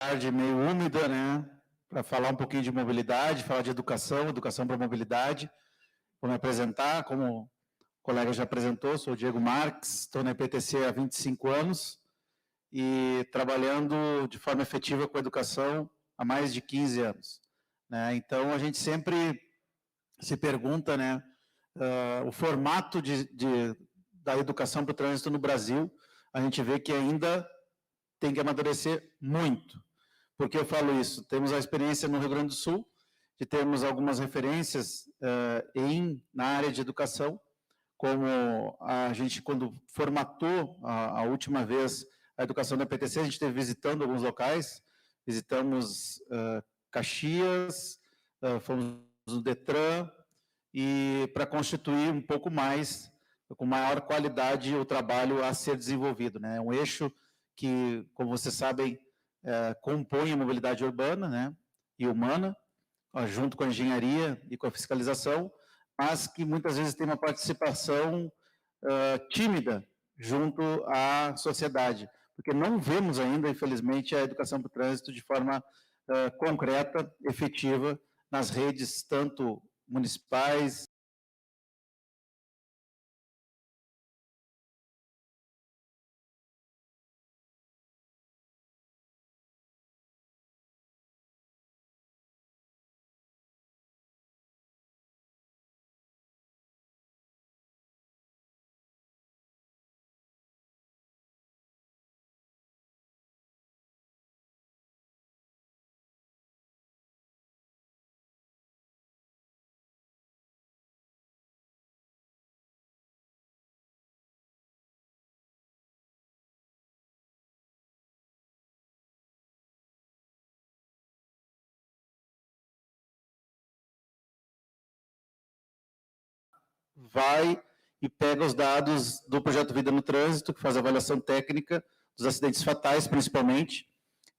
Tarde meio úmida, né? Para falar um pouquinho de mobilidade, falar de educação, educação para mobilidade. Vou me apresentar, como o colega já apresentou, sou o Diego Marques, estou na EPTC há 25 anos e trabalhando de forma efetiva com a educação há mais de 15 anos. Né? Então, a gente sempre se pergunta, né, o formato da educação para o trânsito no Brasil, a gente vê que ainda tem que amadurecer muito. Por que eu falo isso? Temos a experiência no Rio Grande do Sul, de termos algumas referências na área de educação, como a gente, quando formatou a última vez a educação da PTC, a gente esteve visitando alguns locais, visitamos Caxias, fomos no Detran, e para constituir um pouco mais, com maior qualidade, o trabalho a ser desenvolvido. Né? É um eixo que, como vocês sabem, compõe a mobilidade urbana, né, e humana, junto com a engenharia e com a fiscalização, mas que muitas vezes tem uma participação tímida junto à sociedade, porque não vemos ainda, infelizmente, a educação para o trânsito de forma concreta, efetiva, nas redes tanto municipais, vai e pega os dados do Projeto Vida no Trânsito, que faz a avaliação técnica dos acidentes fatais, principalmente,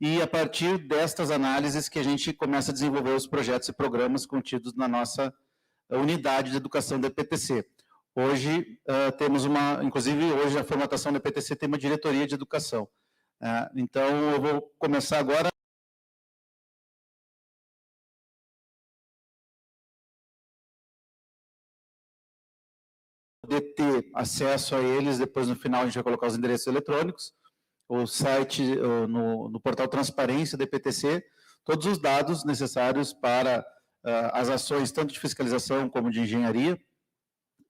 e a partir destas análises que a gente começa a desenvolver os projetos e programas contidos na nossa unidade de educação da EPTC. Hoje temos inclusive hoje a formatação da EPTC tem uma diretoria de educação. Então, eu vou começar agora poder ter acesso a eles, depois no final a gente vai colocar os endereços eletrônicos, o site, no portal Transparência da EPTC, todos os dados necessários para as ações, tanto de fiscalização como de engenharia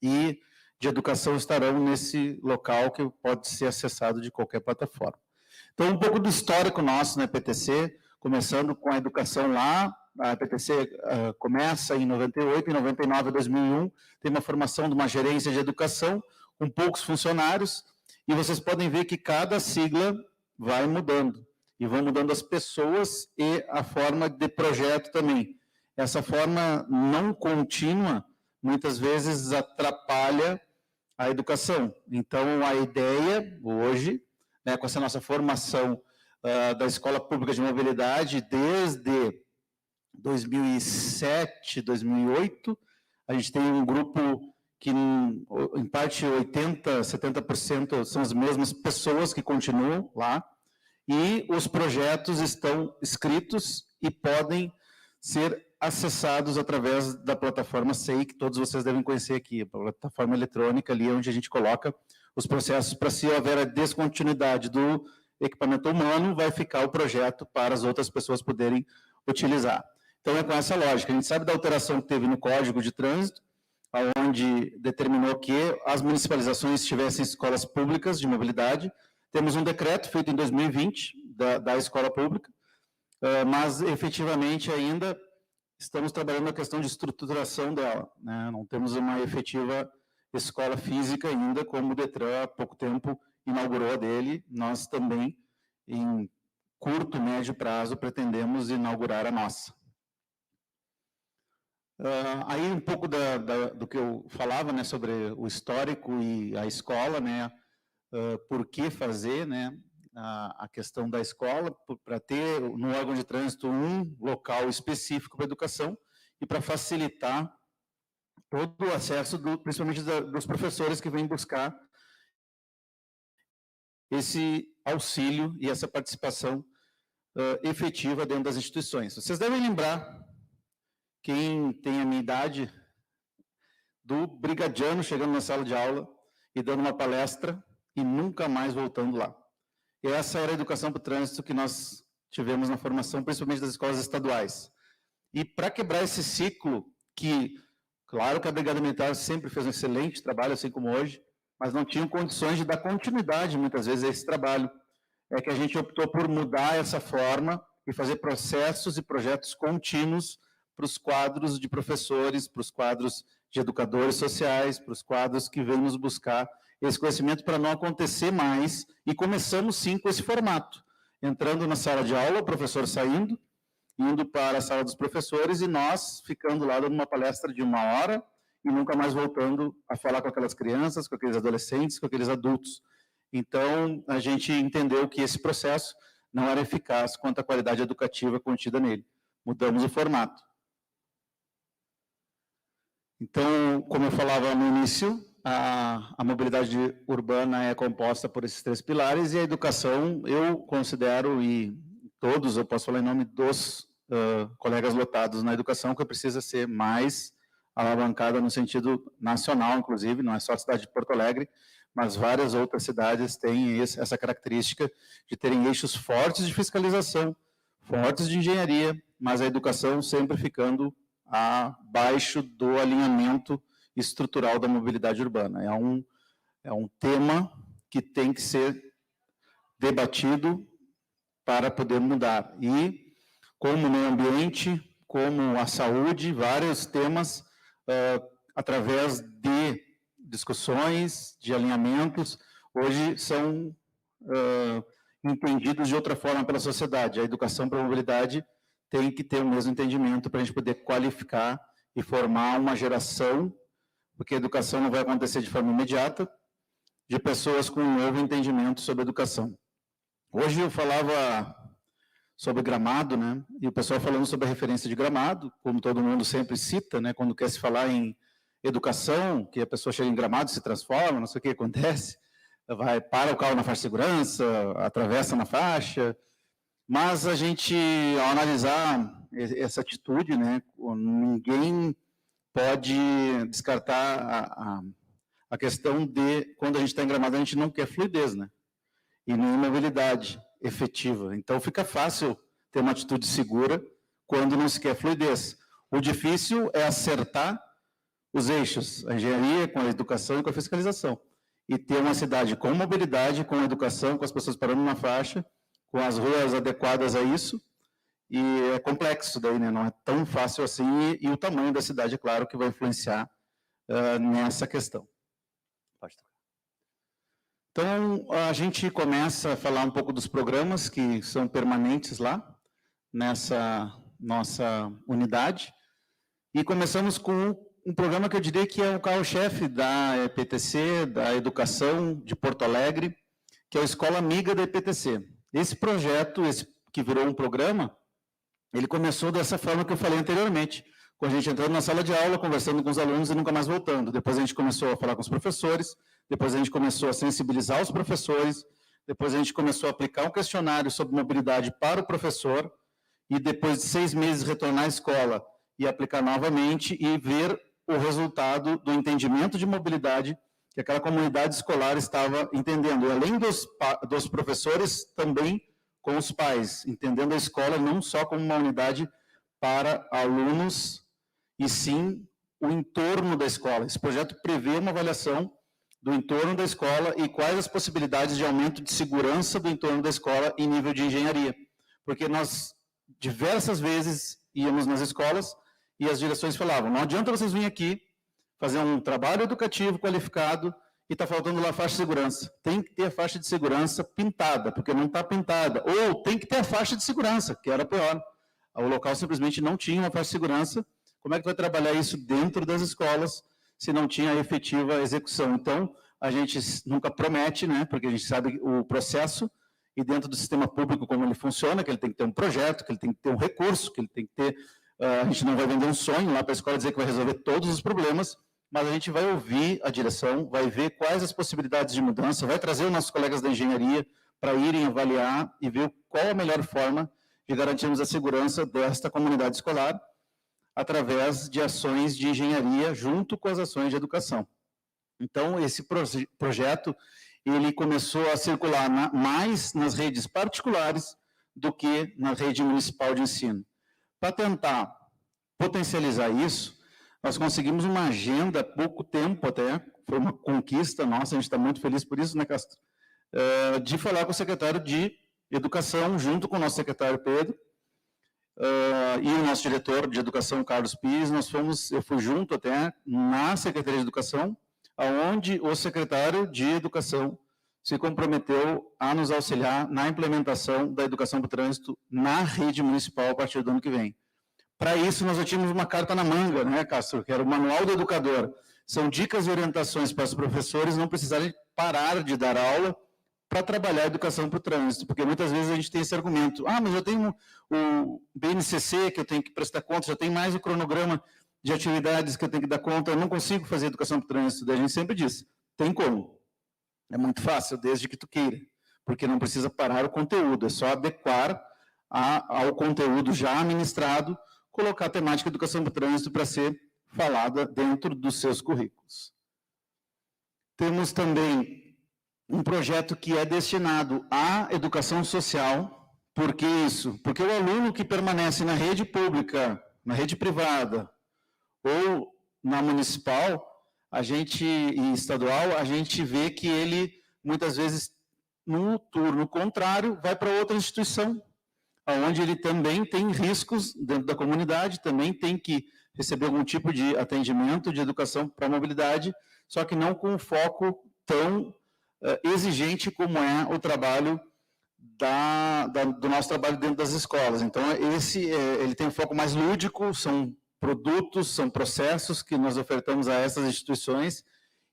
e de educação, estarão nesse local que pode ser acessado de qualquer plataforma. Então, um pouco do histórico nosso na EPTC, começando com a educação lá, a EPTC começa em 98, em 99 a 2001, tem uma formação de uma gerência de educação, com poucos funcionários, e vocês podem ver que cada sigla vai mudando, e vão mudando as pessoas e a forma de projeto também. Essa forma não contínua, muitas vezes atrapalha a educação. Então, a ideia, hoje, né, com essa nossa formação da Escola Pública de Mobilidade, desde 2007, 2008, a gente tem um grupo que, em parte, 80%, 70% são as mesmas pessoas que continuam lá, e os projetos estão escritos e podem ser acessados através da plataforma SEI, que todos vocês devem conhecer aqui, a plataforma eletrônica ali, onde a gente coloca os processos para, se houver a descontinuidade do equipamento humano, vai ficar o projeto para as outras pessoas poderem utilizar. Então, é com essa lógica. A gente sabe da alteração que teve no Código de Trânsito, onde determinou que as municipalizações tivessem escolas públicas de mobilidade. Temos um decreto feito em 2020 da escola pública, mas efetivamente ainda estamos trabalhando a questão de estruturação dela, né? Não temos uma efetiva escola física ainda, como o Detran há pouco tempo inaugurou a dele. Nós também, em curto, médio prazo, pretendemos inaugurar a nossa. Aí um pouco do que eu falava, né, sobre o histórico e a escola, né, por que fazer, né, a questão da escola, para ter no órgão de trânsito um local específico para educação e para facilitar todo o acesso, principalmente dos professores que vêm buscar esse auxílio e essa participação efetiva dentro das instituições. Vocês devem lembrar, quem tem a minha idade, do brigadiano chegando na sala de aula e dando uma palestra e nunca mais voltando lá. E essa era a educação para o trânsito que nós tivemos na formação, principalmente das escolas estaduais. E para quebrar esse ciclo, que, claro que a Brigada Militar sempre fez um excelente trabalho, assim como hoje, mas não tinham condições de dar continuidade, muitas vezes, a esse trabalho. É que a gente optou por mudar essa forma e fazer processos e projetos contínuos para os quadros de professores, para os quadros de educadores sociais, para os quadros que vêm nos buscar esse conhecimento para não acontecer mais. E começamos, sim, com esse formato. Entrando na sala de aula, o professor saindo, indo para a sala dos professores e nós ficando lá dando uma palestra de 1 hora e nunca mais voltando a falar com aquelas crianças, com aqueles adolescentes, com aqueles adultos. Então, a gente entendeu que esse processo não era eficaz quanto à qualidade educativa contida nele. Mudamos o formato. Então, como eu falava no início, a mobilidade urbana é composta por esses 3 pilares e a educação, eu considero, e todos, eu posso falar em nome dos colegas lotados na educação, que precisa ser mais alavancada no sentido nacional, inclusive, não é só a cidade de Porto Alegre, mas várias outras cidades têm essa característica de terem eixos fortes de fiscalização, fortes de engenharia, mas a educação sempre ficando abaixo do alinhamento estrutural da mobilidade urbana. É um tema que tem que ser debatido para poder mudar. E, como o meio ambiente, como a saúde, vários temas, através de discussões, de alinhamentos, hoje são entendidos de outra forma pela sociedade. A educação para a mobilidade tem que ter o mesmo entendimento para a gente poder qualificar e formar uma geração, porque a educação não vai acontecer de forma imediata, de pessoas com um novo entendimento sobre a educação. Hoje eu falava sobre Gramado, né? E o pessoal falando sobre a referência de Gramado, como todo mundo sempre cita, né? Quando quer se falar em educação, que a pessoa chega em Gramado, se transforma, não sei o que acontece, para o carro na faixa de segurança, atravessa na faixa. Mas a gente, ao analisar essa atitude, né, ninguém pode descartar a questão de, quando a gente está em Gramado, a gente não quer fluidez, né? E nem mobilidade efetiva. Então, fica fácil ter uma atitude segura quando não se quer fluidez. O difícil é acertar os eixos, a engenharia com a educação e com a fiscalização. E ter uma cidade com mobilidade, com educação, com as pessoas parando na faixa, com as ruas adequadas a isso, e é complexo daí, né? Não é tão fácil assim, e o tamanho da cidade, é claro, que vai influenciar nessa questão. Pode tocar. Então, a gente começa a falar um pouco dos programas que são permanentes lá, nessa nossa unidade, e começamos com um programa que eu diria que é o carro-chefe da EPTC, da educação de Porto Alegre, que é a Escola Amiga da EPTC. Esse projeto, que virou um programa, ele começou dessa forma que eu falei anteriormente, com a gente entrando na sala de aula, conversando com os alunos e nunca mais voltando. Depois a gente começou a falar com os professores, depois a gente começou a sensibilizar os professores, depois a gente começou a aplicar um questionário sobre mobilidade para o professor, e depois de 6 meses retornar à escola e aplicar novamente e ver o resultado do entendimento de mobilidade que aquela comunidade escolar estava entendendo. E além dos professores, também com os pais, entendendo a escola não só como uma unidade para alunos, e sim o entorno da escola. Esse projeto prevê uma avaliação do entorno da escola e quais as possibilidades de aumento de segurança do entorno da escola em nível de engenharia. Porque nós, diversas vezes, íamos nas escolas e as direções falavam, não adianta vocês virem aqui fazer um trabalho educativo qualificado e está faltando lá a faixa de segurança. Tem que ter a faixa de segurança pintada, porque não está pintada. Ou tem que ter a faixa de segurança, que era pior. O local simplesmente não tinha uma faixa de segurança. Como é que vai trabalhar isso dentro das escolas se não tinha efetiva execução? Então, a gente nunca promete, né, porque a gente sabe o processo e dentro do sistema público como ele funciona, que ele tem que ter um projeto, que ele tem que ter um recurso, que ele tem que ter... a gente não vai vender um sonho lá para a escola dizer que vai resolver todos os problemas, mas a gente vai ouvir a direção, vai ver quais as possibilidades de mudança, vai trazer os nossos colegas da engenharia para irem avaliar e ver qual a melhor forma de garantirmos a segurança desta comunidade escolar através de ações de engenharia junto com as ações de educação. Então, esse projeto, ele começou a circular mais nas redes particulares do que na rede municipal de ensino. Para tentar potencializar isso, nós conseguimos uma agenda há pouco tempo até, foi uma conquista nossa, a gente está muito feliz por isso, né, Castro? De falar com o secretário de Educação, junto com o nosso secretário Pedro, e o nosso diretor de Educação, Carlos Pires, eu fui junto até na Secretaria de Educação, onde o secretário de Educação se comprometeu a nos auxiliar na implementação da educação para o trânsito na rede municipal a partir do ano que vem. Para isso, nós já tínhamos uma carta na manga, né, Castro, que era o Manual do Educador. São dicas e orientações para os professores não precisarem parar de dar aula para trabalhar a educação para o trânsito, porque muitas vezes a gente tem esse argumento, mas eu tenho o BNCC que eu tenho que prestar conta, já tem mais o cronograma de atividades que eu tenho que dar conta, eu não consigo fazer educação para o trânsito. Daí a gente sempre diz, tem como. É muito fácil, desde que tu queira, porque não precisa parar o conteúdo, é só adequar ao conteúdo já ministrado, colocar a temática de educação para o trânsito para ser falada dentro dos seus currículos. Temos também um projeto que é destinado à educação social. Por que isso? Porque o aluno que permanece na rede pública, na rede privada ou na municipal, e estadual, a gente vê que ele, muitas vezes, no turno contrário, vai para outra instituição, onde ele também tem riscos dentro da comunidade, também tem que receber algum tipo de atendimento de educação para a mobilidade, só que não com um foco tão exigente como é o trabalho do nosso trabalho dentro das escolas. Então, ele tem um foco mais lúdico, são produtos, são processos que nós ofertamos a essas instituições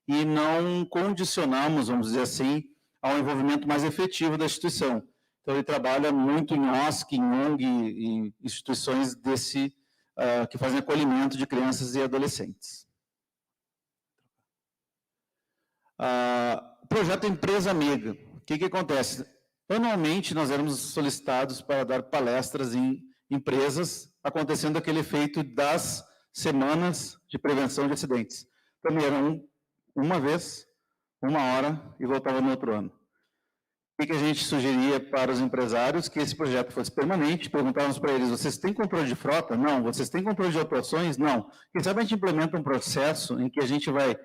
e não condicionamos, vamos dizer assim, ao envolvimento mais efetivo da instituição. Então, ele trabalha muito em OSC, em ONG, em instituições que fazem acolhimento de crianças e adolescentes. O projeto Empresa Amiga. O que acontece? Anualmente, nós éramos solicitados para dar palestras em empresas, acontecendo aquele efeito das semanas de prevenção de acidentes. Também era uma vez, 1 hora, e voltava no outro ano. O que a gente sugeria para os empresários? Que esse projeto fosse permanente, perguntávamos para eles, vocês têm controle de frota? Não. Vocês têm controle de atuações? Não. Quem sabe a gente implementa um processo em que a gente vai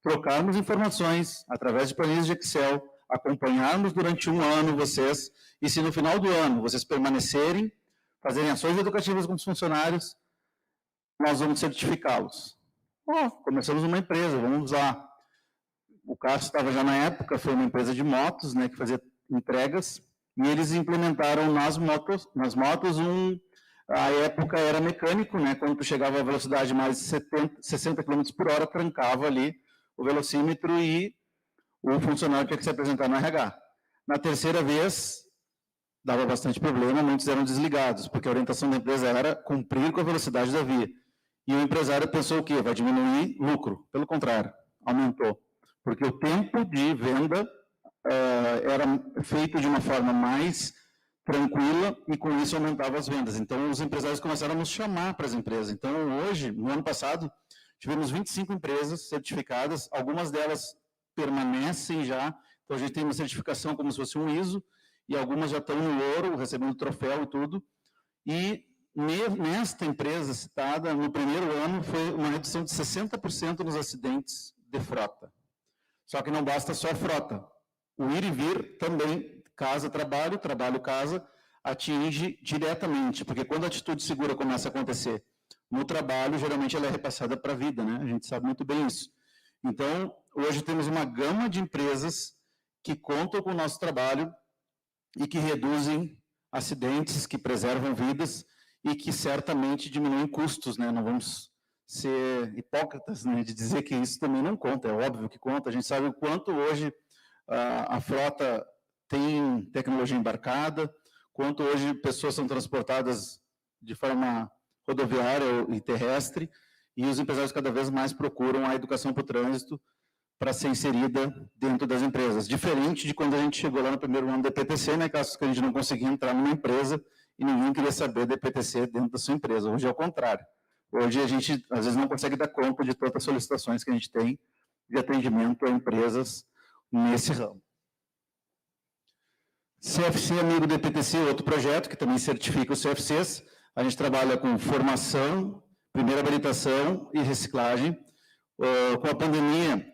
trocarmos informações através de planilhas de Excel, acompanharmos durante 1 ano vocês, e se no final do ano vocês permanecerem, fazerem ações educativas com os funcionários, nós vamos certificá-los. Começamos uma empresa, vamos lá. O Cássio estava já na época, foi uma empresa de motos, né, que fazia entregas, e eles implementaram nas motos a época era mecânico, né, quando tu chegava a velocidade mais de 60 km por hora, trancava ali o velocímetro e o funcionário tinha que se apresentar no RH. Na terceira vez, dava bastante problema, muitos eram desligados, porque a orientação da empresa era cumprir com a velocidade da via. E o empresário pensou o quê? Vai diminuir lucro. Pelo contrário, aumentou. Porque o tempo de venda era feito de uma forma mais tranquila e com isso aumentava as vendas. Então, os empresários começaram a nos chamar para as empresas. Então, hoje, no ano passado, tivemos 25 empresas certificadas, algumas delas permanecem já, então a gente tem uma certificação como se fosse um ISO, e algumas já estão no ouro, recebendo troféu e tudo, e nesta empresa citada, no primeiro ano, foi uma redução de 60% nos acidentes de frota. Só que não basta só a frota. O ir e vir também, casa-trabalho, trabalho-casa, atinge diretamente, porque quando a atitude segura começa a acontecer no trabalho, geralmente ela é repassada para a vida, né? A gente sabe muito bem isso. Então, hoje temos uma gama de empresas que contam com o nosso trabalho e que reduzem acidentes, que preservam vidas e que certamente diminuem custos, né? Não vamos ser hipócritas, né, de dizer que isso também não conta, é óbvio que conta. A gente sabe o quanto hoje a frota tem tecnologia embarcada, quanto hoje pessoas são transportadas de forma rodoviária e terrestre, e os empresários cada vez mais procuram a educação para o trânsito para ser inserida dentro das empresas. Diferente de quando a gente chegou lá no primeiro ano da PTC, né, caso que a gente não conseguia entrar numa empresa e ninguém queria saber da EPTC dentro da sua empresa. Hoje é o contrário. Hoje a gente, às vezes, não consegue dar conta de tantas solicitações que a gente tem de atendimento a empresas nesse ramo. CFC Amigo do EPTC, outro projeto que também certifica os CFCs. A gente trabalha com formação, primeira habilitação e reciclagem. Com a pandemia,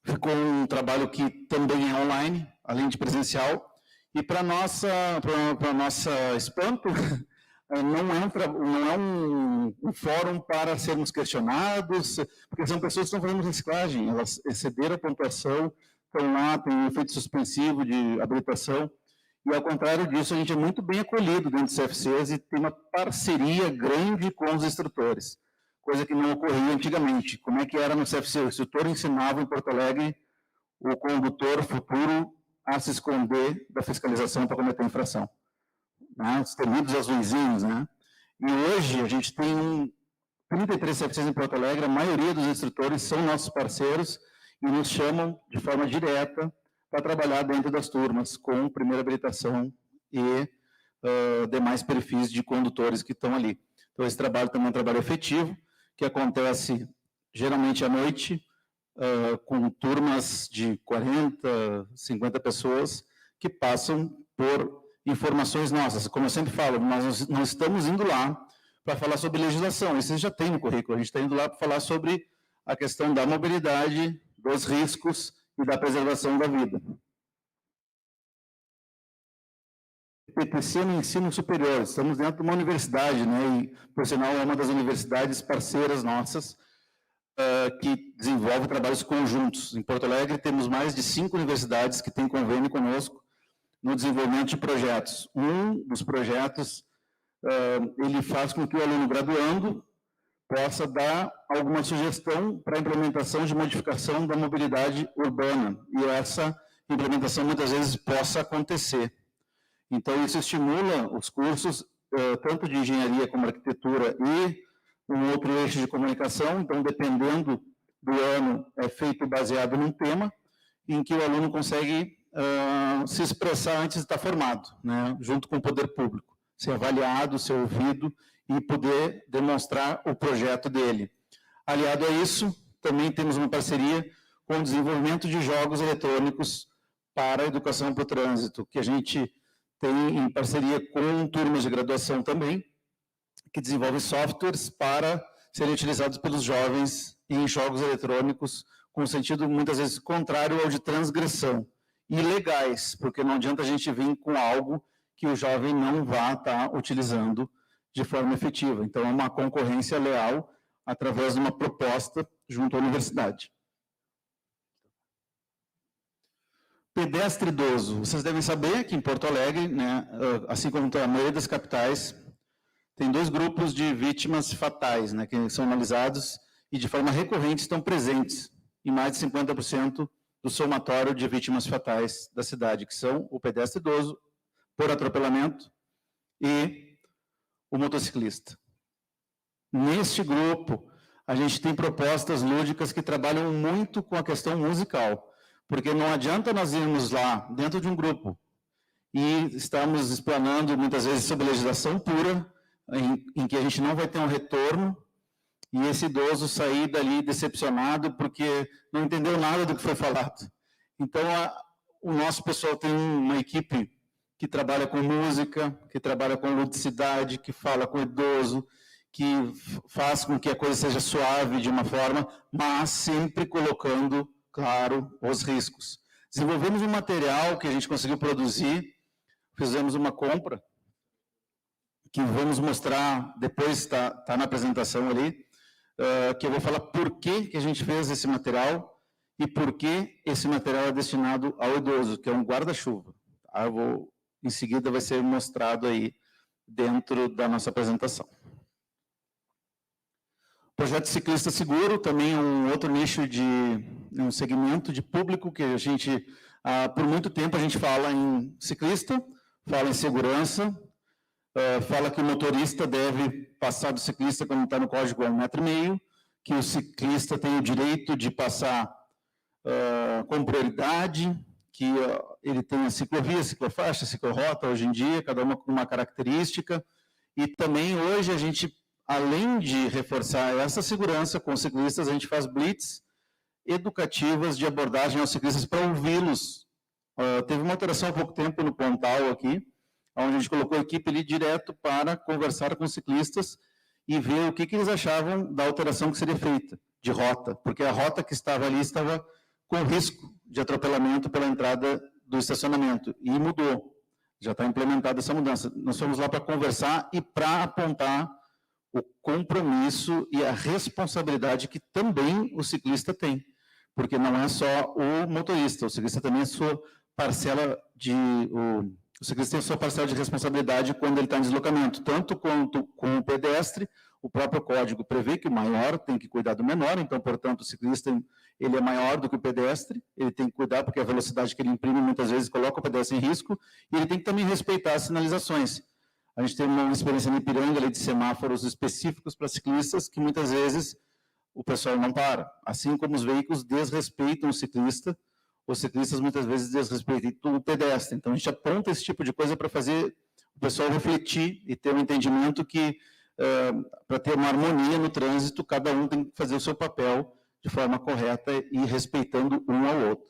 ficou um trabalho que também é online, além de presencial. E para nossa espanto, não é um fórum para sermos questionados, porque são pessoas que estão fazendo reciclagem, elas excederam a pontuação, estão lá, tem um efeito suspensivo de habilitação, e ao contrário disso, a gente é muito bem acolhido dentro dos CFCs e tem uma parceria grande com os instrutores, coisa que não ocorria antigamente. Como é que era no CFC? O instrutor ensinava em Porto Alegre o condutor futuro a se esconder da fiscalização para cometer infração. Né? Os temidos azuizinhos, né? E hoje a gente tem 33 CFCs em Porto Alegre, a maioria dos instrutores são nossos parceiros e nos chamam de forma direta para trabalhar dentro das turmas com primeira habilitação e demais perfis de condutores que estão ali. Então, esse trabalho também é um trabalho efetivo, que acontece geralmente à noite, com turmas de 40, 50 pessoas que passam por informações nossas. Como eu sempre falo, nós não estamos indo lá para falar sobre legislação, isso já tem no currículo, a gente está indo lá para falar sobre a questão da mobilidade, dos riscos e da preservação da vida. EPTC no ensino superior, estamos dentro de uma universidade, né, e, por sinal, é uma das universidades parceiras nossas, que desenvolve trabalhos conjuntos. Em Porto Alegre, temos mais de 5 universidades que têm convênio conosco no desenvolvimento de projetos. Um dos projetos, ele faz com que o aluno graduando possa dar alguma sugestão para a implementação de modificação da mobilidade urbana, e essa implementação muitas vezes possa acontecer. Então, isso estimula os cursos, tanto de engenharia como arquitetura e um outro eixo de comunicação. Então, dependendo do ano, é feito baseado num tema em que o aluno consegue se expressar antes de estar formado, né, junto com o poder público, ser avaliado, ser ouvido e poder demonstrar o projeto dele. Aliado a isso, também temos uma parceria com o desenvolvimento de jogos eletrônicos para a educação para o trânsito, que a gente tem em parceria com turmas de graduação também, que desenvolve softwares para serem utilizados pelos jovens em jogos eletrônicos, com sentido muitas vezes contrário ao de transgressão, e legais, porque não adianta a gente vir com algo que o jovem não vá estar utilizando de forma efetiva. Então, é uma concorrência leal através de uma proposta junto à universidade. Pedestre idoso. Vocês devem saber que em Porto Alegre, né, assim como a maioria das capitais, tem 2 grupos de vítimas fatais, né, que são analisados e de forma recorrente estão presentes em mais de 50% do somatório de vítimas fatais da cidade, que são o pedestre idoso por atropelamento e o motociclista. Neste grupo, a gente tem propostas lúdicas que trabalham muito com a questão musical, porque não adianta nós irmos lá dentro de um grupo e estamos explanando muitas vezes sobre legislação pura, em que a gente não vai ter um retorno, e esse idoso sair dali decepcionado porque não entendeu nada do que foi falado. Então, o nosso pessoal tem uma equipe que trabalha com música, que trabalha com ludicidade, que fala com o idoso, que faz com que a coisa seja suave de uma forma, mas sempre colocando, claro, os riscos. Desenvolvemos um material que a gente conseguiu produzir, fizemos uma compra, que vamos mostrar, depois está na apresentação ali, que eu vou falar por que a gente fez esse material e por que esse material é destinado ao idoso, que é um guarda-chuva. Tá? Em seguida vai ser mostrado aí dentro da nossa apresentação. O projeto Ciclista Seguro também é um outro nicho um segmento de público que a gente, por muito tempo a gente fala em ciclista, fala em segurança, fala que o motorista deve passar do ciclista quando está no código a 1,5 m, que o ciclista tem o direito de passar com prioridade, que ele tem a ciclovia, ciclofaixa, ciclorrota, hoje em dia, cada uma com uma característica, e também hoje a gente, além de reforçar essa segurança com os ciclistas, a gente faz blitz educativas de abordagem aos ciclistas para ouvi-los. Teve uma alteração há pouco tempo no Pontal aqui, onde a gente colocou a equipe ali direto para conversar com os ciclistas e ver o que eles achavam da alteração que seria feita de rota, porque a rota que estava ali estava com risco de atropelamento pela entrada do estacionamento, e mudou, já está implementada essa mudança. Nós fomos lá para conversar e para apontar o compromisso e a responsabilidade que também o ciclista tem, porque não é só o motorista, o ciclista também é sua parcela de... O ciclista tem a sua parcela de responsabilidade quando ele está em deslocamento, tanto quanto com o pedestre. O próprio código prevê que o maior tem que cuidar do menor, então, portanto, o ciclista ele é maior do que o pedestre, ele tem que cuidar porque a velocidade que ele imprime muitas vezes coloca o pedestre em risco, e ele tem que também respeitar as sinalizações. A gente tem uma experiência no Ipiranga ali, de semáforos específicos para ciclistas, que muitas vezes o pessoal não para. Assim como os veículos desrespeitam o ciclista, os ciclistas muitas vezes desrespeitam o pedestre. Então, a gente aponta esse tipo de coisa para fazer o pessoal refletir e ter um entendimento que, para ter uma harmonia no trânsito, cada um tem que fazer o seu papel de forma correta e respeitando um ao outro.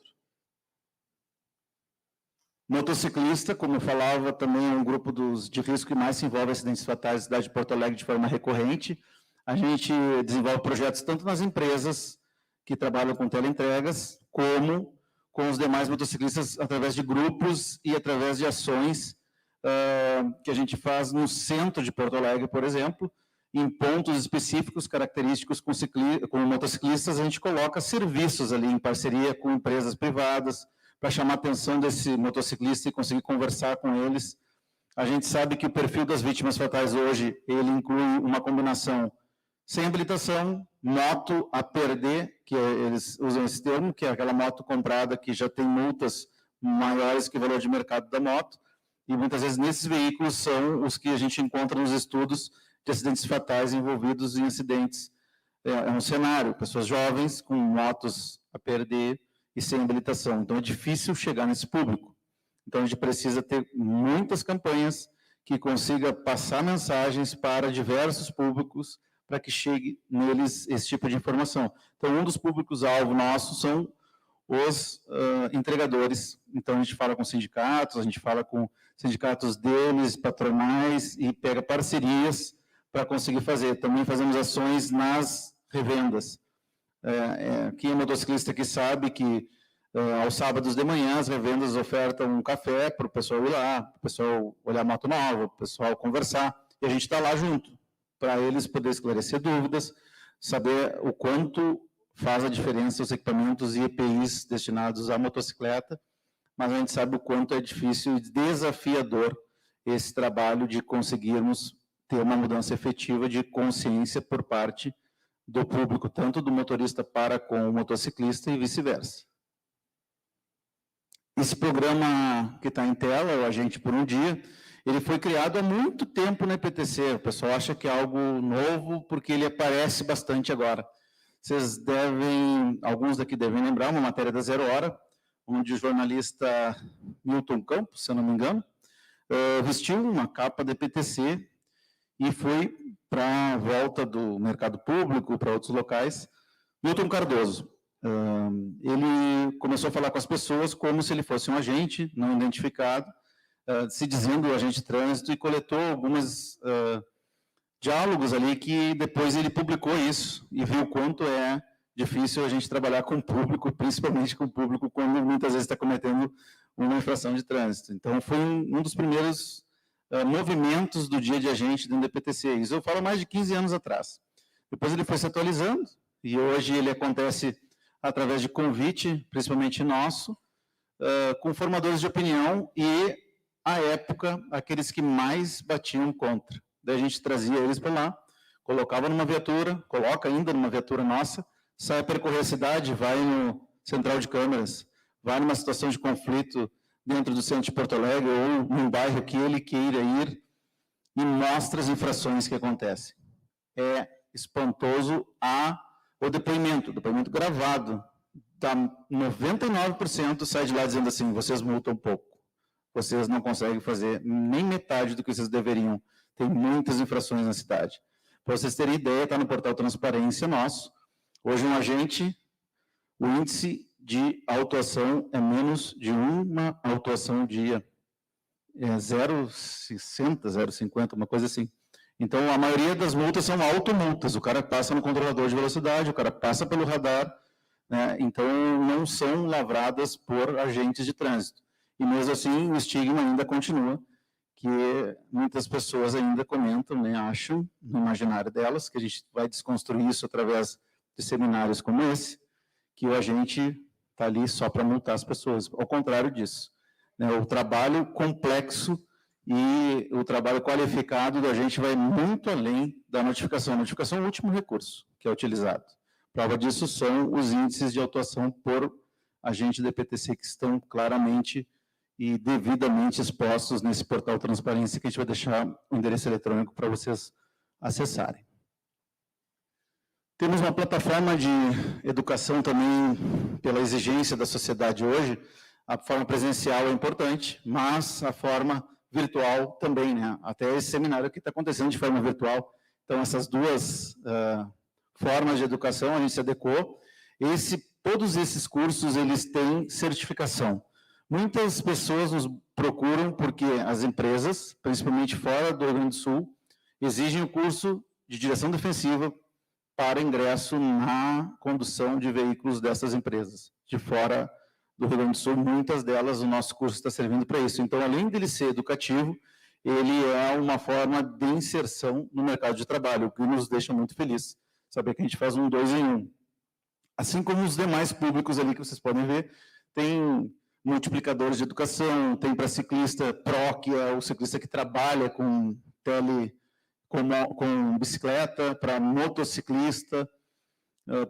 Motociclista, como eu falava, também é um grupo de risco que mais se envolve em acidentes fatais na cidade de Porto Alegre de forma recorrente. A gente desenvolve projetos tanto nas empresas que trabalham com teleentregas, como com os demais motociclistas através de grupos e através de ações que a gente faz no centro de Porto Alegre, por exemplo, em pontos específicos, característicos com motociclistas, a gente coloca serviços ali em parceria com empresas privadas, para chamar a atenção desse motociclista e conseguir conversar com eles. A gente sabe que o perfil das vítimas fatais hoje, ele inclui uma combinação sem habilitação, moto a perder, que eles usam esse termo, que é aquela moto comprada que já tem multas maiores que o valor de mercado da moto, e muitas vezes nesses veículos são os que a gente encontra nos estudos de acidentes fatais envolvidos em acidentes. É um cenário, pessoas jovens com motos a perder e sem habilitação. Então, é difícil chegar nesse público. Então, a gente precisa ter muitas campanhas que consiga passar mensagens para diversos públicos para que chegue neles esse tipo de informação. Então, um dos públicos-alvo nossos são os entregadores. Então, a gente fala com sindicatos, a gente fala com sindicatos deles, patronais, e pega parcerias para conseguir fazer. Também fazemos ações nas revendas. Quem é motociclista aqui sabe que aos sábados de manhã as revendas ofertam um café para o pessoal ir lá, para o pessoal olhar a moto nova, para o pessoal conversar, e a gente está lá junto, para eles poderem esclarecer dúvidas, saber o quanto faz a diferença os equipamentos e EPIs destinados à motocicleta, mas a gente sabe o quanto é difícil e desafiador esse trabalho de conseguirmos ter uma mudança efetiva de consciência por parte do público, tanto do motorista para com o motociclista e vice-versa. Esse programa que está em tela, o Agente por um Dia, ele foi criado há muito tempo na EPTC. O pessoal acha que é algo novo porque ele aparece bastante agora. Vocês devem, alguns daqui devem lembrar, uma matéria da Zero Hora, onde o jornalista Milton Campos, se eu não me engano, vestiu uma capa da EPTC e foi para a volta do mercado público, para outros locais. Milton Cardoso, ele começou a falar com as pessoas como se ele fosse um agente não identificado, se dizendo agente de trânsito, e coletou alguns diálogos ali que depois ele publicou isso e viu o quanto é difícil a gente trabalhar com o público, principalmente com o público quando muitas vezes está cometendo uma infração de trânsito. Então, foi um dos primeiros movimentos do dia de agente do DPTC. Isso eu falo mais de 15 anos atrás. Depois ele foi se atualizando, e hoje ele acontece através de convite, principalmente nosso, com formadores de opinião e, à época, aqueles que mais batiam contra. Daí a gente trazia eles para lá, colocava numa viatura, coloca ainda numa viatura nossa, sai a percorrer a cidade, vai no central de câmeras, vai numa situação de conflito dentro do centro de Porto Alegre ou num bairro que ele queira ir e mostra as infrações que acontecem. É espantoso o depoimento gravado 99% sai de lá dizendo assim, vocês multam pouco, vocês não conseguem fazer nem metade do que vocês deveriam, tem muitas infrações na cidade. Para vocês terem ideia, está no portal Transparência nosso, hoje um agente, o índice de autuação é menos de uma autuação dia, é 0,60, 0,50, uma coisa assim. Então, a maioria das multas são automultas, o cara passa no controlador de velocidade, o cara passa pelo radar, né? Então não são lavradas por agentes de trânsito. E mesmo assim, o estigma ainda continua, que muitas pessoas ainda comentam, né, acham, no imaginário delas, que a gente vai desconstruir isso através de seminários como esse, que o agente está ali só para multar as pessoas. Ao contrário disso, né, o trabalho complexo e o trabalho qualificado do agente vai muito além da notificação. A notificação é o último recurso que é utilizado. Prova disso são os índices de autuação por agente da EPTC que estão claramente e devidamente expostos nesse portal Transparência, que a gente vai deixar o endereço eletrônico para vocês acessarem. Temos uma plataforma de educação também, pela exigência da sociedade hoje. A forma presencial é importante, mas a forma virtual também, né? Até esse seminário que está acontecendo de forma virtual. Então, essas duas formas de educação, a gente se adequou. Todos esses cursos, eles têm certificação. Muitas pessoas nos procuram porque as empresas, principalmente fora do Rio Grande do Sul, exigem o curso de direção defensiva para ingresso na condução de veículos dessas empresas. De fora do Rio Grande do Sul, muitas delas, o nosso curso está servindo para isso. Então, além dele ser educativo, ele é uma forma de inserção no mercado de trabalho, o que nos deixa muito felizes. Saber que a gente faz um 2 em 1. Assim como os demais públicos ali que vocês podem ver, tem multiplicadores de educação, tem para ciclista PRO, que é o ciclista que trabalha com bicicleta, para motociclista,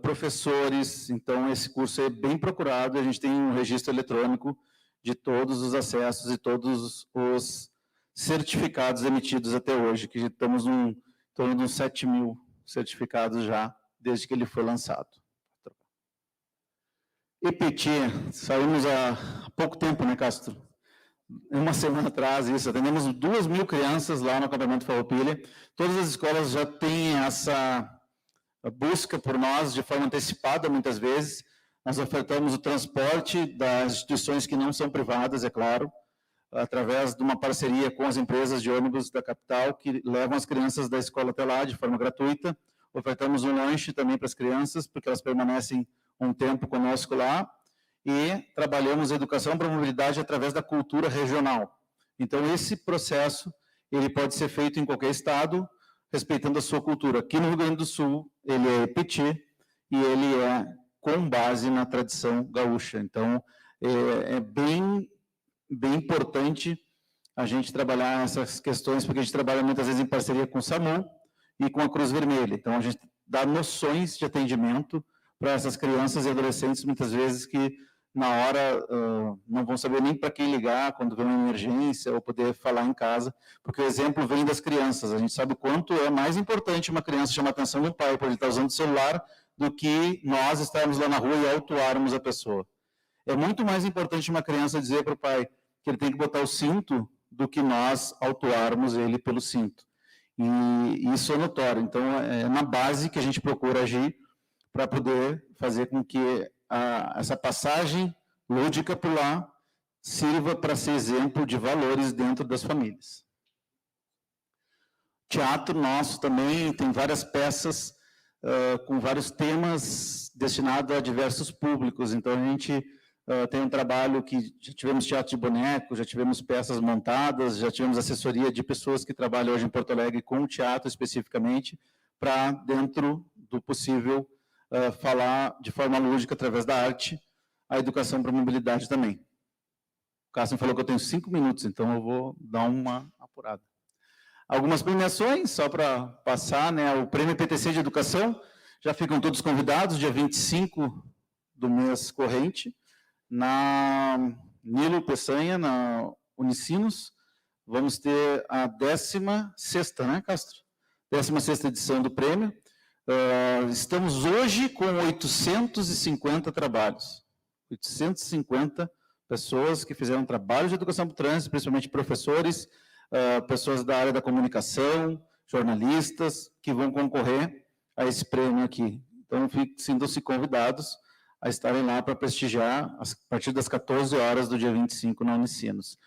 professores. Então, esse curso é bem procurado, a gente tem um registro eletrônico de todos os acessos e todos os certificados emitidos até hoje, que estamos em torno de uns 7 mil certificados já, desde que ele foi lançado. EPT, saímos há pouco tempo, né, Castro? Uma semana atrás, isso, atendemos 2.000 crianças lá no acampamento Farroupilha. Todas as escolas já têm essa busca por nós de forma antecipada, muitas vezes. Nós ofertamos o transporte das instituições que não são privadas, é claro, através de uma parceria com as empresas de ônibus da capital, que levam as crianças da escola até lá de forma gratuita. Ofertamos um lanche também para as crianças, porque elas permanecem um tempo conosco lá, e trabalhamos a educação para a mobilidade através da cultura regional. Então, esse processo, ele pode ser feito em qualquer estado, respeitando a sua cultura. Aqui no Rio Grande do Sul, ele é EPT, e ele é com base na tradição gaúcha. Então, é bem importante a gente trabalhar essas questões, porque a gente trabalha muitas vezes em parceria com o SAMU e com a Cruz Vermelha. Então, a gente dá noções de atendimento para essas crianças e adolescentes, muitas vezes, que na hora não vão saber nem para quem ligar, quando vem uma emergência, ou poder falar em casa, porque o exemplo vem das crianças. A gente sabe o quanto é mais importante uma criança chamar a atenção do pai, por ele estar usando o celular, do que nós estarmos lá na rua e autuarmos a pessoa. É muito mais importante uma criança dizer para o pai que ele tem que botar o cinto, do que nós autuarmos ele pelo cinto. E isso é notório. Então, é na base que a gente procura agir, para poder fazer com que essa passagem lúdica por lá sirva para ser exemplo de valores dentro das famílias. Teatro nosso também tem várias peças com vários temas destinados a diversos públicos. Então, a gente tem um trabalho que já tivemos teatro de boneco, já tivemos peças montadas, já tivemos assessoria de pessoas que trabalham hoje em Porto Alegre com teatro especificamente, para, dentro do possível, falar de forma lúdica, através da arte, a educação para a mobilidade também. O Cássio falou que eu tenho 5 minutos, então eu vou dar uma apurada. Algumas premiações, só para passar, né? O Prêmio PTC de Educação, já ficam todos convidados, dia 25 do mês corrente, na Nilo Peçanha, na Unicinos. Vamos ter a 16ª, né, Castro? 16ª edição do prêmio. Estamos hoje com 850 trabalhos. 850 pessoas que fizeram trabalho de educação para o trânsito, principalmente professores, pessoas da área da comunicação, jornalistas, que vão concorrer a esse prêmio aqui. Então, sintam-se convidados a estarem lá para prestigiar a partir das 14 horas do dia 25 na Unicinos.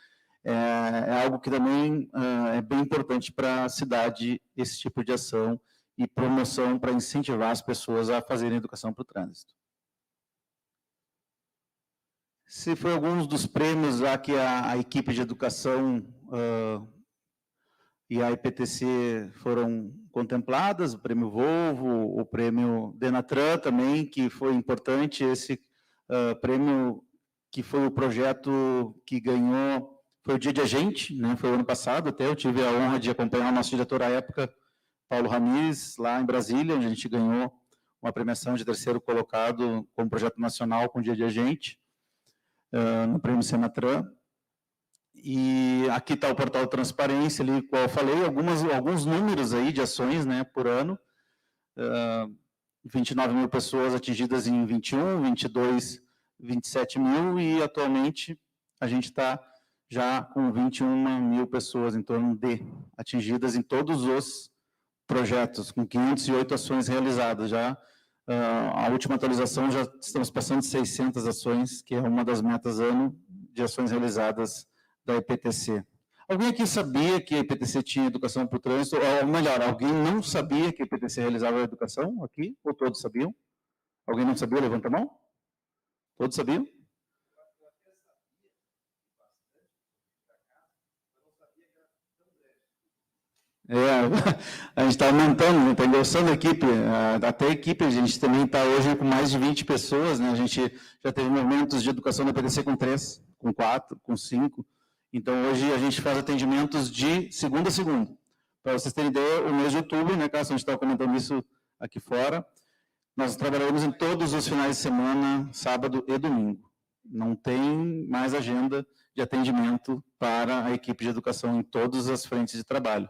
É algo que também é bem importante para a cidade, esse tipo de ação e promoção para incentivar as pessoas a fazerem educação para o trânsito. Se foi alguns dos prêmios lá que a equipe de educação e a IPTC foram contempladas, o prêmio Volvo, o prêmio Denatran também, que foi importante, esse prêmio que foi o projeto que ganhou, foi o Dia de Agente, né, foi o ano passado até, eu tive a honra de acompanhar o nosso diretor à época, Paulo Ramires, lá em Brasília, onde a gente ganhou uma premiação de terceiro colocado como projeto nacional com o Dia de Agente, no prêmio Senatran. E aqui está o portal de transparência, ali, qual eu falei, alguns números aí de ações, né, por ano. 29 mil pessoas atingidas em 21, 22, 27 mil, e atualmente a gente está já com 21 mil pessoas em torno de atingidas em todos os projetos, com 508 ações realizadas. Já a última atualização, já estamos passando de 600 ações, que é uma das metas ano de ações realizadas da IPTC. Alguém aqui sabia que a IPTC tinha educação para o trânsito? Ou melhor, alguém não sabia que a IPTC realizava a educação aqui? Ou todos sabiam? Alguém não sabia? Levanta a mão. Todos sabiam? A gente está aumentando, está engrossando a equipe, até a equipe, a gente também está hoje com mais de 20 pessoas, né? A gente já teve momentos de educação da IPTC com 3, com 4, com 5, então hoje a gente faz atendimentos de segunda a segunda. Para vocês terem ideia, o mês de outubro, né, Cássio, a gente estava comentando isso aqui fora, nós trabalharemos em todos os finais de semana, sábado e domingo. Não tem mais agenda de atendimento para a equipe de educação em todas as frentes de trabalho.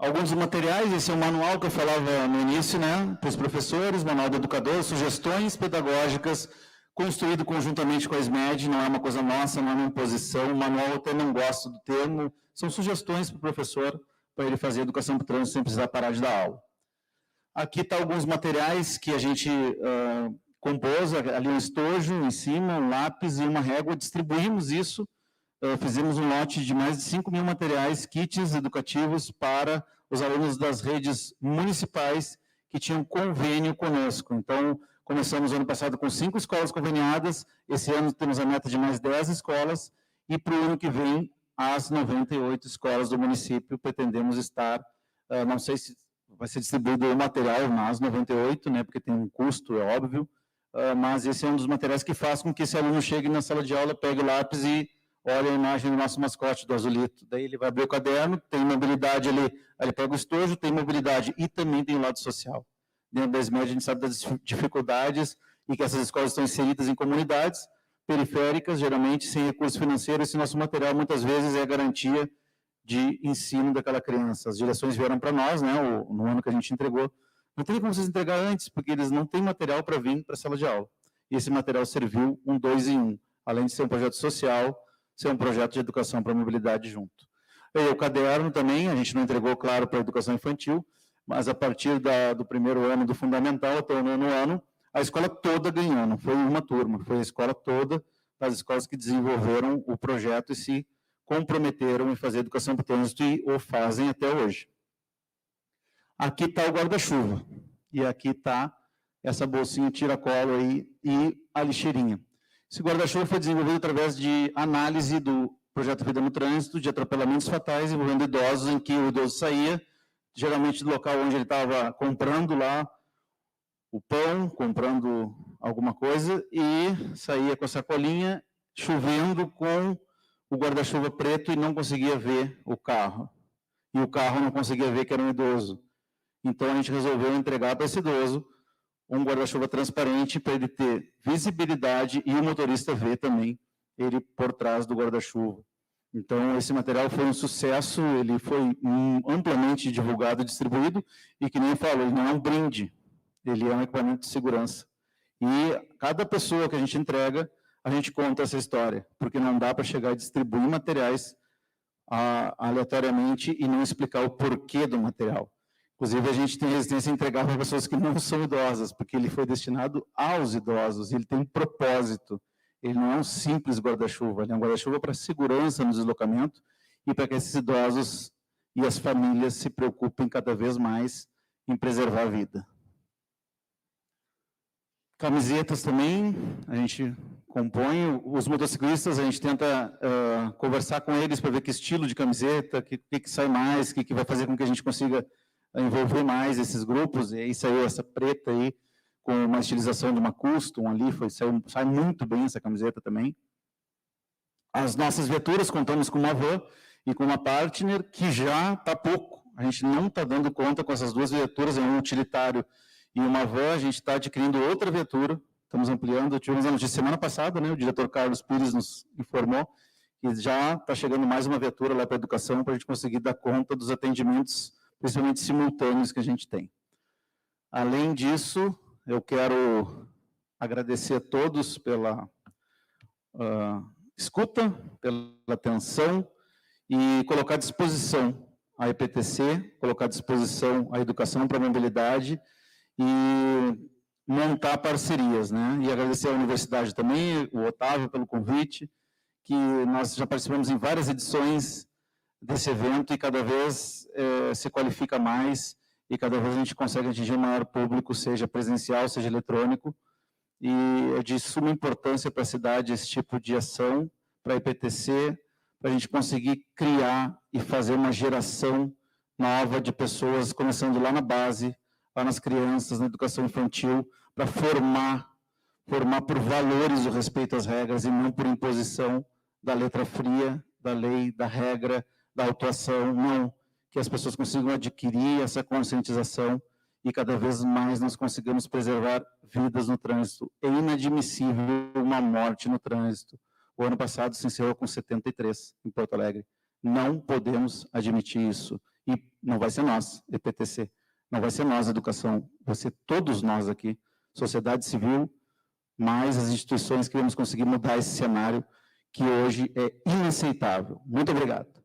Alguns materiais, esse é o manual que eu falava no início, né, para os professores, manual do educador, sugestões pedagógicas, construído conjuntamente com a SMED, não é uma coisa nossa, não é uma imposição, o manual eu até não gosto do termo, são sugestões para o professor, para ele fazer educação para o trânsito sem precisar parar de dar aula. Aqui está alguns materiais que a gente compôs, ali um estojo em cima, um lápis e uma régua, distribuímos isso, fizemos um lote de mais de 5 mil materiais, kits educativos para os alunos das redes municipais que tinham convênio conosco. Então, começamos ano passado com 5 escolas conveniadas, esse ano temos a meta de mais 10 escolas, e para o ano que vem, as 98 escolas do município pretendemos estar, não sei se vai ser distribuído o material nas 98, né, porque tem um custo, é óbvio, mas esse é um dos materiais que faz com que esse aluno chegue na sala de aula, pegue o lápis e olha a imagem do nosso mascote, do azulito. Daí ele vai abrir o caderno, tem mobilidade ali, ele pega o estojo, tem mobilidade e também tem o lado social. Dentro da SMED, a gente sabe das dificuldades e que essas escolas estão inseridas em comunidades periféricas, geralmente sem recurso financeiro. Esse nosso material, muitas vezes, é a garantia de ensino daquela criança. As direções vieram para nós, né, no ano que a gente entregou. Não tem como vocês entregar antes, porque eles não têm material para vir para a sala de aula. E esse material serviu um 2 em 1, além de ser um projeto social, ser um projeto de educação para a mobilidade junto. E o caderno também, a gente não entregou, claro, para a educação infantil, mas a partir do primeiro ano do fundamental até o nono ano, a escola toda ganhou, não foi uma turma, foi a escola toda, as escolas que desenvolveram o projeto e se comprometeram em fazer educação para o trânsito e o fazem até hoje. Aqui está o guarda-chuva, e aqui está essa bolsinha tira-colo aí e a lixeirinha. Esse guarda-chuva foi desenvolvido através de análise do projeto Vida no Trânsito, de atropelamentos fatais envolvendo idosos, em que o idoso saía, geralmente do local onde ele estava comprando lá o pão, comprando alguma coisa, e saía com a sacolinha, chovendo, com o guarda-chuva preto e não conseguia ver o carro. E o carro não conseguia ver que era um idoso. Então, a gente resolveu entregar para esse idoso um guarda-chuva transparente para ele ter visibilidade e o motorista ver também ele por trás do guarda-chuva. Então, esse material foi um sucesso, ele foi amplamente divulgado e distribuído, e que nem eu falo, ele não é um brinde, ele é um equipamento de segurança. E cada pessoa que a gente entrega, a gente conta essa história, porque não dá para chegar e distribuir materiais aleatoriamente e não explicar o porquê do material. Inclusive, a gente tem resistência a entregar para pessoas que não são idosas, porque ele foi destinado aos idosos, ele tem um propósito. Ele não é um simples guarda-chuva, ele é um guarda-chuva para segurança no deslocamento e para que esses idosos e as famílias se preocupem cada vez mais em preservar a vida. Camisetas também, a gente compõe. Os motociclistas, a gente tenta conversar com eles para ver que estilo de camiseta, o que sai mais, o que vai fazer com que a gente consiga envolver mais esses grupos. E aí saiu essa preta aí, com uma estilização de uma custom ali, sai muito bem essa camiseta também. As nossas viaturas, contamos com uma van e com uma partner, que já está pouco. A gente não está dando conta com essas duas viaturas, é um utilitário e uma van, a gente está adquirindo outra viatura, estamos ampliando. Tivemos a notícia semana passada, né, o diretor Carlos Pires nos informou que já está chegando mais uma viatura lá para a educação, para a gente conseguir dar conta dos atendimentos, principalmente simultâneos, que a gente tem. Além disso, eu quero agradecer a todos pela escuta, pela atenção e colocar à disposição a EPTC, colocar à disposição a educação para a mobilidade e montar parcerias, né? E agradecer à universidade também, o Otávio pelo convite, que nós já participamos em várias edições desse evento e cada vez se qualifica mais e cada vez a gente consegue atingir um maior público, seja presencial, seja eletrônico, e é de suma importância para a cidade esse tipo de ação, para a EPTC, para a gente conseguir criar e fazer uma geração nova de pessoas, começando lá na base, lá nas crianças, na educação infantil, para formar por valores o respeito às regras e não por imposição da letra fria, da lei, da regra, da autuação, não. Que as pessoas consigam adquirir essa conscientização e cada vez mais nós conseguimos preservar vidas no trânsito. É inadmissível uma morte no trânsito. O ano passado se encerrou com 73 em Porto Alegre. Não podemos admitir isso. E não vai ser nós, EPTC, não vai ser nós, educação, vai ser todos nós aqui, sociedade civil, mais as instituições que vamos conseguir mudar esse cenário que hoje é inaceitável. Muito obrigado.